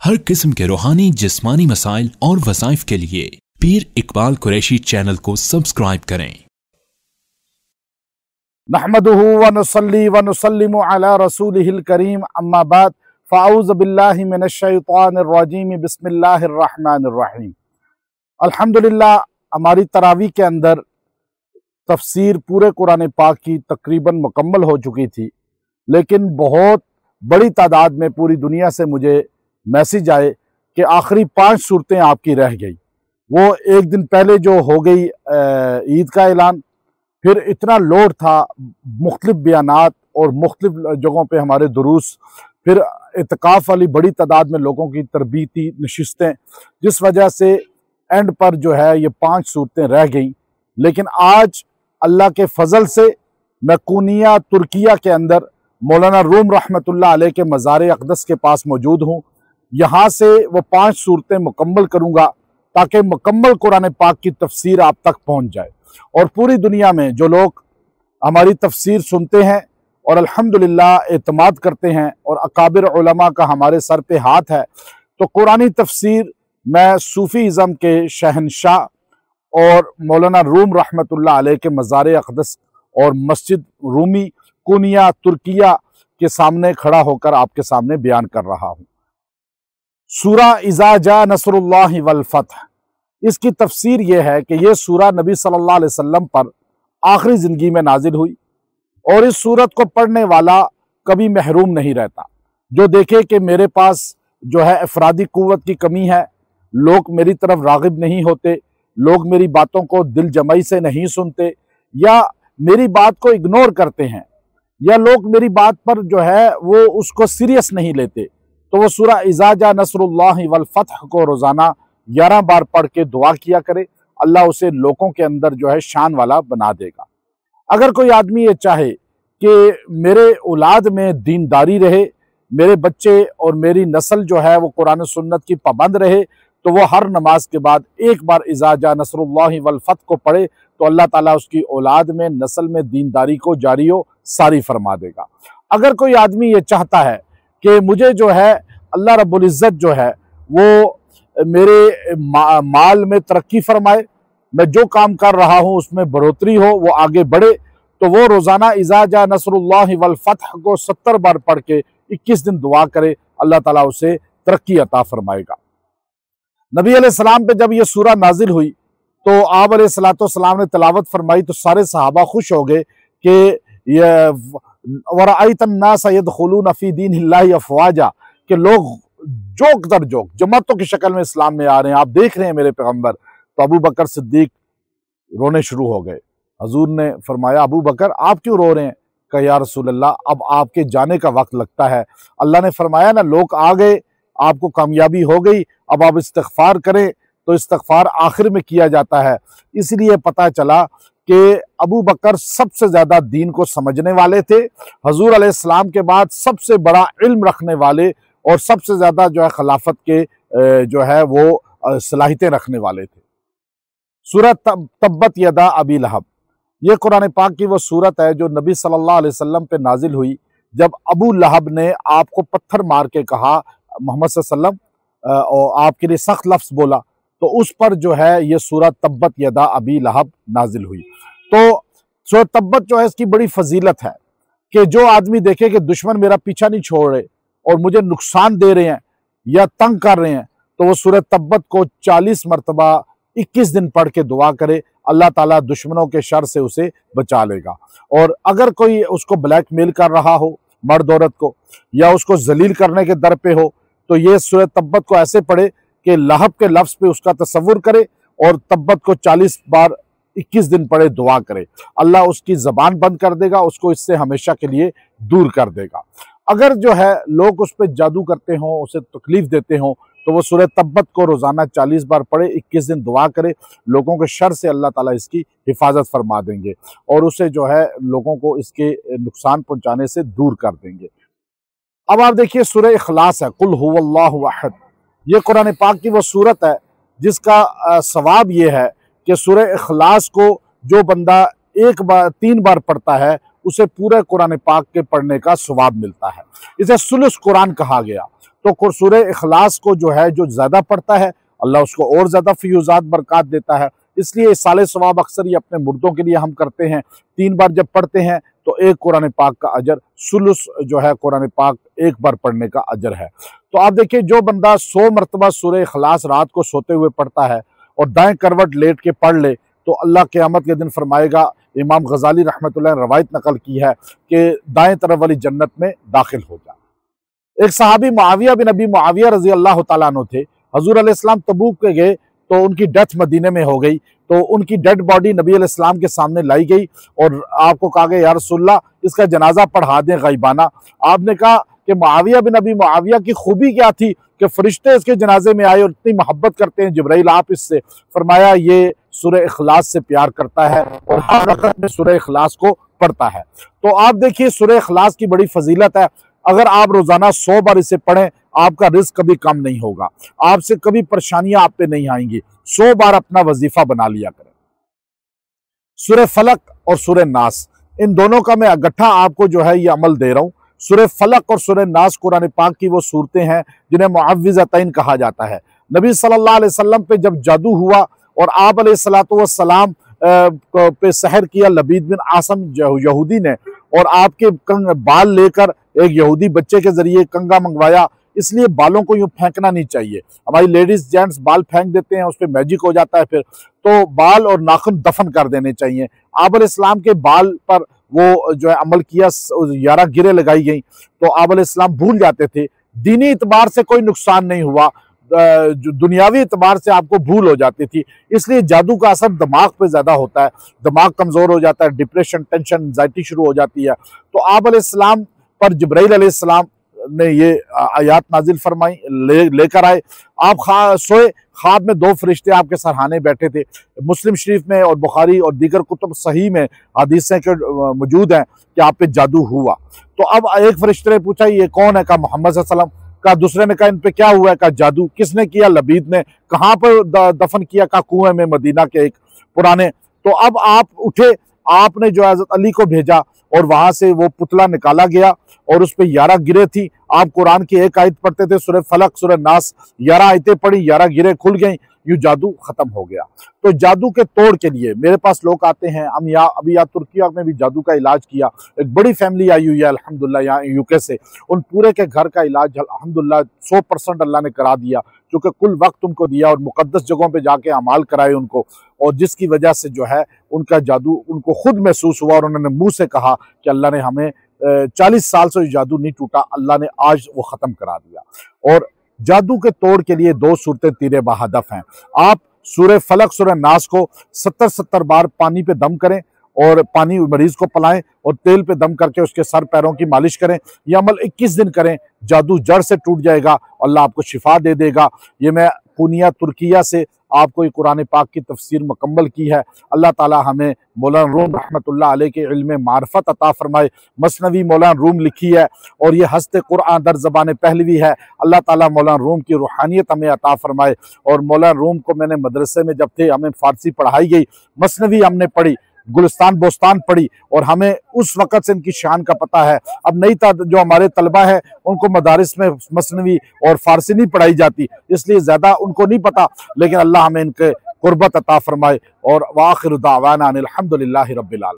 हर किस्म के रूहानी जिस्मानी मसाइल और वज़ाइफ के लिए पीर इकबाल कुरैशी चैनल को सब्सक्राइब करें। नहमदुहु व नुसल्ली व नुसल्लिमु अला रसूलिहिल करीम, अम्मा बाद, फ़अऊज़ु बिल्लाहि मिनश शैतानिर रजीम, बिस्मिल्लाहिर रहमानिर रहीम। अल्हम्दुलिल्लाह, हमारी तरावी के अंदर तफसीर पूरे कुरान पाक की तकरीबन मुकम्मल हो चुकी थी, लेकिन बहुत बड़ी तादाद में पूरी दुनिया से मुझे मैसेज आए कि आखिरी 5 सूरतें आपकी रह गई। वो एक दिन पहले जो हो गई ईद का ऐलान, फिर इतना लोड था, मुख्तलिफ बयानात और मुख्तलिफ जगहों पे हमारे दुरूस, फिर इत्काफ वाली बड़ी तादाद में लोगों की तरबीती नशिस्तें, जिस वजह से एंड पर जो है ये 5 सूरतें रह गई। लेकिन आज अल्लाह के फजल से मैं कूनिया तुर्किया के अंदर मौलाना रूम रहमतुल्लाह अलैह के मज़ार अक़दस के पास मौजूद हूँ। यहाँ से वो 5 सूरतें मुकम्मल करूँगा ताकि मुकम्मल कुरान पाक की तफसीर आप तक पहुँच जाए, और पूरी दुनिया में जो लोग हमारी तफसीर सुनते हैं और अल्हम्दुलिल्लाह एतमाद करते हैं और अकाबिर उलमा का हमारे सर पे हाथ है, तो कुरानी तफसीर मैं सूफ़ीज़म के शहनशाह और मौलाना रूम रहमतुल्लाह अलैह के मज़ार अक़दस और मस्जिद रूमी कूनिया तुर्किया के सामने खड़ा होकर आपके सामने बयान कर रहा हूँ। सूरा इज़ा जा नसरुल्लाहि वल फ़त्ह, इसकी तफसीर यह है कि यह सूरा नबी सल्लल्लाहु अलैहि वसल्लम पर आखिरी ज़िंदगी में नाजिल हुई, और इस सूरत को पढ़ने वाला कभी महरूम नहीं रहता। जो देखे कि मेरे पास जो है अफरादी कुव्वत की कमी है, लोग मेरी तरफ राग़िब नहीं होते, लोग मेरी बातों को दिल जमाई से नहीं सुनते, या मेरी बात को इग्नोर करते हैं, या लोग मेरी बात पर जो है वो उसको सीरियस नहीं लेते, तो वो सूरा इज़ा जा नसरुल्लाहि वल फ़त्ह को रोज़ाना 11 बार पढ़ के दुआ किया करे। अल्लाह उसे लोगों के अंदर जो है शान वाला बना देगा। अगर कोई आदमी ये चाहे कि मेरे औलाद में दीनदारी रहे, मेरे बच्चे और मेरी नस्ल जो है वो कुरान सुन्नत की पाबंद रहे, तो वो हर नमाज के बाद एक बार इज़ा जा नसरुल्लाहि वल फ़त्ह को पढ़े, तो अल्लाह ताला उसकी औलाद में नस्ल में दीनदारी को जारी व सारी फरमा देगा। अगर कोई आदमी ये चाहता है कि मुझे जो है अल्लाह रब्बुल इज़्ज़त जो है वो मेरे माल में तरक्की फरमाए, मैं जो काम कर रहा हूँ उसमें बढ़ोतरी हो, वो आगे बढ़े, तो वो रोज़ाना इज़ा जा नसरुल्लाहि वल फ़त्ह को 70 बार पढ़ के 21 दिन दुआ करे, अल्लाह ताला उसे तरक्की अता फरमाएगा। नबी अलैहिस्सलाम पे जब ये सूरा नाजिल हुई तो आप अलैहिस्सलाम ने तिलावत फरमाई, तो सारे सहाबा खुश हो गए कि वरअयतन नास यदखुलून फी दीनिल्लाहि अफ़वाजा, कि लोग जोक दर जोक जमातों की शक्ल में इस्लाम में आ रहे हैं, आप देख रहे हैं मेरे पैगंबर। तो अबू बकर सिद्दीक रोने शुरू हो गए। हजूर ने फरमाया, अबू बकर आप क्यों रो रहे हैं? कहा, या रसूल अल्लाह, अब आपके जाने का वक्त लगता है। अल्लाह ने फरमाया ना, लोग आ गए, आपको कामयाबी हो गई, अब आप इस्तिग़फ़ार करें। तो इस्तिग़फ़ार आखिर में किया जाता है। इसलिए पता चला कि अबू बकर सबसे ज़्यादा दीन को समझने वाले थे, हजूर अलैहिस्सलाम के बाद सबसे बड़ा इल्म रखने वाले और सबसे ज़्यादा जो है खिलाफत के जो है वो सलाहियतें रखने वाले थे। सूरत तब्बत यदा अबी लहब, ये कुरान पाक की वो सूरत है जो नबी सल्लल्लाहु अलैहि वसल्लम पे नाजिल हुई जब अबू लहब ने आपको पत्थर मार के कहा मोहम्मद सल्लल्लाहु अलैहि वसल्लम, और आपके लिए सख्त लफ्ज़ बोला, तो उस पर जो है ये सूरत तब्बत यदा अबी लहब नाजिल हुई। तो सूरत तब्बत जो है इसकी बड़ी फजीलत है कि जो आदमी देखे कि दुश्मन मेरा पीछा नहीं छोड़ रहे और मुझे नुकसान दे रहे हैं या तंग कर रहे हैं, तो वो सूरत तब्बत को 40 मरतबा 21 दिन पढ़ के दुआ करे, अल्लाह ताला दुश्मनों के शर से उसे बचा लेगा। और अगर कोई उसको ब्लैकमेल कर रहा हो, मर्द औरत को, या उसको जलील करने के दर पे हो, तो ये सूरत तब्बत को ऐसे पढ़े कि लहब के लफ्ज़ पे उसका तसव्वुर करे और तब्बत को 40 बार 21 दिन पढ़े, दुआ करे, अल्लाह उसकी ज़बान बंद कर देगा, उसको इससे हमेशा के लिए दूर कर देगा। अगर जो है लोग उस पर जादू करते हों, उसे तकलीफ़ देते हों, तो वो सूरह तब्बत को रोज़ाना 40 बार पढ़े, 21 दिन दुआ करे, लोगों के शर से अल्लाह ताला इसकी हिफाजत फरमा देंगे और उसे जो है लोगों को इसके नुकसान पहुँचाने से दूर कर देंगे। अब आप देखिए सूरह इखलास है, कुल हुवल्लाहु अहद, ये कुरान पाक की वो सूरत है जिसका सवाब ये है कि सूरह इखलास को जो बंदा 3 बार पढ़ता है उसे पूरे कुरान पाक के पढ़ने का सवाब मिलता है। इसे सुलुस कुरान कहा गया। तो सूरह इखलास को जो है जो ज़्यादा पढ़ता है अल्लाह उसको और ज़्यादा फ़ियूज़ात बरक़ात देता है। इसलिए साले सवाब अक्सर ये अपने मुर्दों के लिए हम करते हैं। 3 बार जब पढ़ते हैं तो एक कुरान पाक का अजर, सुलुस जो है कुरान पाक एक बार पढ़ने का अजर है। तो आप देखिए, जो बंदा 100 मरतबा सूरह इखलास रात को सोते हुए पढ़ता है और दाएं करवट लेट के पढ़ ले तो अल्लाह क़यामत के दिन फरमाएगा, इमाम गज़ाली रहमतुल्लाह ने रवायत नकल की है कि दाएं तरफ वाली जन्नत में दाखिल हो जा। एक सहाबी मुआविया बिन अबी मुआविया रज़ी अल्लाह तआला अन्हु थे। हज़ूर अलैहिस्सलाम तबूक पे गए तो उनकी डेथ मदीने में हो गई, तो उनकी डेड बॉडी नबी अलैहिस्सलाम के सामने लाई गई और आपको कहा गया, या रसूलल्लाह इसका जनाजा पढ़ा दें गैबाना। आपने कहा कि मुआविया बिन अबी मुआविया की खूबी क्या थी कि फरिश्ते इसके जनाजे में आए और इतनी मोहब्बत करते हैं जिब्राइल आप इससे। फरमाया ये सूरह इखलास से प्यार करता है और हर वक्त में सूरह इखलास को पढ़ता है। तो आप देखिए, सूरह इखलास की बड़ी फजीलत है। अगर आप रोजाना 100 बार इसे पढ़ें, आपका रिस्क कभी कम नहीं होगा, आपसे कभी परेशानियां आप पे नहीं आएंगी। 100 बार अपना वजीफा बना लिया करें। सूरह फलक और सूरह नास, इन दोनों का मैं इकट्ठा आपको जो है ये अमल दे रहा हूँ। सूरह फलक और सूरह नास कुरान पाक की वो सूरतें हैं जिन्हें मुअव्विज़तैन कहा जाता है। नबी सल्लल्लाहु अलैहि वसल्लम पे जब जादू हुआ और आप अलैहिस्सलातु वस्सलाम पे सहर किया लबीद बिन आसम यहूदी ने, और आपके बाल लेकर एक यहूदी बच्चे के जरिए कंगा मंगवाया। इसलिए बालों को यूं फेंकना नहीं चाहिए। हमारी लेडीज जेंट्स बाल फेंक देते हैं, उस पर मैजिक हो जाता है फिर, तो बाल और नाखून दफन कर देने चाहिए। आप अलैहिस्सलाम के बाल पर वो जो है अमल किया, 11 गिरे लगाई गई, तो आप अलैहिस्सलाम भूल जाते थे। दीनी इतबार से कोई नुकसान नहीं हुआ, जो दुनियावी इतबार से आपको भूल हो जाती थी। इसलिए जादू का असर दिमाग पे ज्यादा होता है, दिमाग कमजोर हो जाता है, डिप्रेशन, टेंशन, एंजाइटी शुरू हो जाती है। तो आप अलैहिस्सलाम पर जिब्राइल अलैहिस्सलाम ने ये आयात नाजिल फरमाई, लेकर आए। आप सोए, ख्वाब में 2 फरिश्ते आपके सरहाने बैठे थे। मुस्लिम शरीफ में और बुखारी और दीगर कुतुब सही में हदीसें के मौजूद हैं कि आप पे जादू हुआ। तो अब एक फरिश्ते ने पूछा ये कौन है? कहा मोहम्मद सल्लल्लाहु अलैहि वसल्लम। कहा दूसरे ने कहा इन पे क्या हुआ है? कहा जादू। किसने किया? लबीद ने। कहाँ पर दफन किया? कहा कुएं में मदीना के एक पुराने। तो अब आप उठे, आपने जो हज़रत अली को भेजा और वहां से वो पुतला निकाला गया और उस पर 11 गिरे थी। आप कुरान की एक आयत पढ़ते थे, सूरह फलक, सूरह नास, 11 आयतें पढ़ी, 11 गिरे खुल गई, यूं जादू खत्म हो गया। तो जादू के तोड़ के लिए मेरे पास लोग आते हैं। हम अभी तुर्किया में भी जादू का इलाज किया। एक बड़ी फैमिली आई हुई है अल्हम्दुलिल्लाह यहाँ यूके से। उन पूरे के घर का इलाज अल्हम्दुलिल्लाह 100% अल्लाह ने करा दिया, क्योंकि कुल वक्त उनको दिया और मुकद्दस जगहों पे जाके अमाल कराए उनको, और जिसकी वजह से जो है उनका जादू उनको खुद महसूस हुआ और उन्होंने मुंह से कहा कि अल्लाह ने हमें 40 साल से जादू नहीं टूटा, अल्लाह ने आज वो ख़त्म करा दिया। और जादू के तोड़ के लिए 2 सूरतें तीरे बहदफ हैं। आप सूरह फलक, सूरह नास को 70-70 बार पानी पे दम करें और पानी मरीज को पिलाएं और तेल पे दम करके उसके सर पैरों की मालिश करें। यह अमल 21 दिन करें, जादू जड़ से टूट जाएगा, अल्लाह आपको शिफा दे देगा। ये मैं पूनिया तुर्किया से आपको ये कुरान पाक की तफसीर मुकम्मल की है। अल्लाह ताला हमें मौलाना रूम रहमतुल्लाह अलैह के इल्म मार्फत अता फरमाए। मसनवी मौलाना रूम लिखी है और ये हस्ते कुरान दर ज़बान पहलवी है। अल्लाह ताला मौलाना रूम की रूहानियत हमें अता फरमाए। और मौलाना रूम को मैंने मदरसे में जब थे हमें फ़ारसी पढ़ाई गई, मसनवी हमने पढ़ी, गुलिस्तान बोस्तान पढ़ी, और हमें उस वक़्त से इनकी शान का पता है। अब नई जो हमारे तलबा है उनको मदारिस में मसनवी और फ़ारसी नहीं पढ़ाई जाती, इसलिए ज़्यादा उनको नहीं पता, लेकिन अल्लाह हमें इनके कुर्बत अता फरमाए। और वाखिर दावाना अनिल हम्दुलिल्लाहि रब्बिल आलमीन।